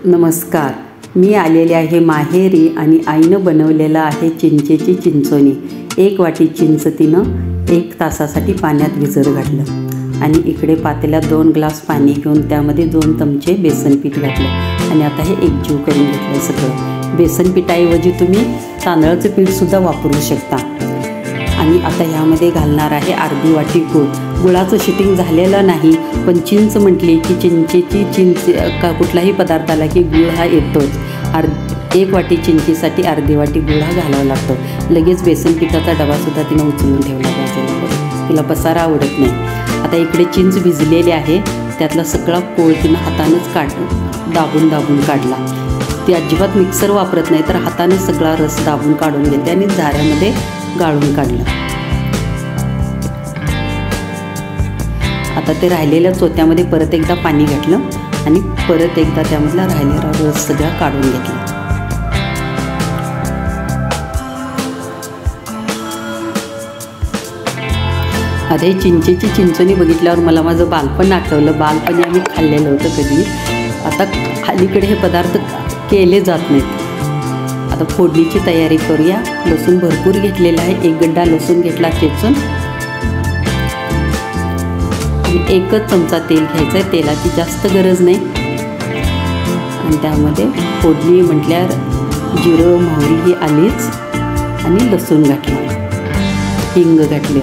नमस्कार. मी आलेले आहे माहेरी आणि आईनं बनवलेलं आहे चिंचेची चिंचोणी. 1 वाटी चिंच तिनं 1 तासासाठी पाण्यात भिजत घातलं आणि इकडे पातेल्यात 2 ग्लास पाणी घेऊन त्यामध्ये 2 चमचे बेसन पीठ घातलं आणि आता हे एकजीव करून घेतलं सगळं. बेसन पिठाऐवजी तुम्ही तांदळाचं पीठसुद्धा वापरू शकता. आणि आता ह्यामध्ये घालणार आहे अर्धी वाटी गूळ. गुळाचं शिटिंग झालेलं नाही, पण चिंच म्हटली की चिंच का कुठलाही पदार्थ आला की गूळ हा येतोच. 1 वाटी चिंचेसाठी अर्धी वाटी गूळ हा घालावा लागतो. लगेच बेसन पिठाचा डबासुद्धा तिनं उचलून ठेवला पाहिजे, तिला पसारा आवडत नाही. आता इकडे चिंच भिजलेली आहे, त्यातला सगळा कोळ तिनं हातानंच दाबून काढला. ती अजिबात मिक्सर वापरत नाही, तर हाताने सगळा रस दाबून काढून घेते आणि झाऱ्यामध्ये गाळून काढलं. आता ते राहिलेल्या चोत्यामध्ये परत एकदा पाणी घातलं आणि परत एकदा त्यामधला राहिलेला रस सगळा काढून घेतला. आता हे चिंचेची चिंचोणी बघितल्यावर मला माझं बालपण आठवलं. बालपणी आम्ही खाल्लेलं होतं कधी. आता अलीकडे हे पदार्थ केले जात नाहीत. आता फोडणीची तयारी करूया. लसूण भरपूर घेतलेला आहे. 1 गड्डा लसूण घेतला चेचून आणि 1च चमचा तेल घ्यायचं आहे. तेलाची जास्त गरज नाही. आणि त्यामध्ये फोडणी म्हटल्यावर जिरं मोहरी ही आलीच आणि लसूण घातला, हिंग घातली,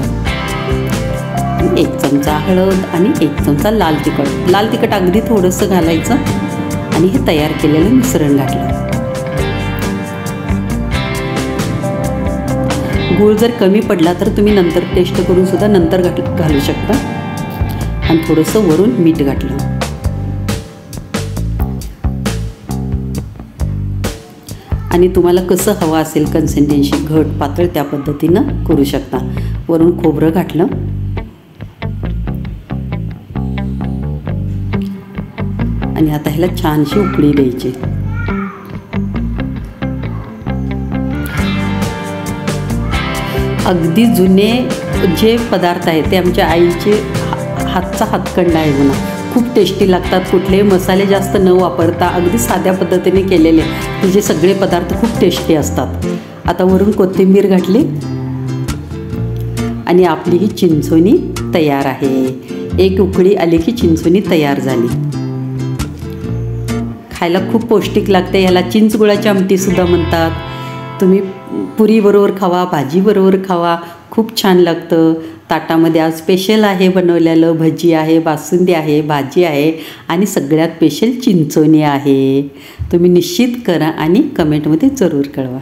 1 चमचा हळद आणि 1 चमचा लाल तिखट. लाल तिखट अगदी थोडंसं घालायचं आणि हे तयार केलेलं मिश्रण घातलं. गूळ जर कमी पडला तर तुम्ही नंतर टेस्ट करून सुद्धा नंतर घालू शकता. आणि थोडंसं वरून मीठ घातलं. आणि तुम्हाला कसं हवं असेल कन्सिस्टन्सी, घट पातळ, त्या पद्धतीनं करू शकता. वरून खोबरं घातलं आणि आता ह्याला छानशी उकळी द्यायची. अगदी जुने जे पदार्थ आहेत ते आमच्या आईचे हातचा हातखंडा आहे म्हणा. खूप टेस्टी लागतात. कुठलेही मसाले जास्त न वापरता अगदी साध्या पद्धतीने केलेले तिचे सगळे पदार्थ खूप टेस्टी असतात. आता वरून कोथिंबीर घातली आणि आपली ही चिंचोणी तयार आहे. 1 उकळी आली की चिंचोणी तयार झाली. खायला खूप पौष्टिक लागते. ह्याला चिंचगुळाची आमटीसुद्धा म्हणतात. तुम्ही पुरीबरोबर खावा, भाजीबरोबर खावा, खूप छान लागतं. ताटामध्ये आज स्पेशल आहे बनवलेलं. भजी आहे, बासुंदी आहे, भाजी आहे आणि सगळ्यात स्पेशल चिंचोणी आहे. तुम्ही निश्चित करा आणि कमेंटमध्ये जरूर कळवा.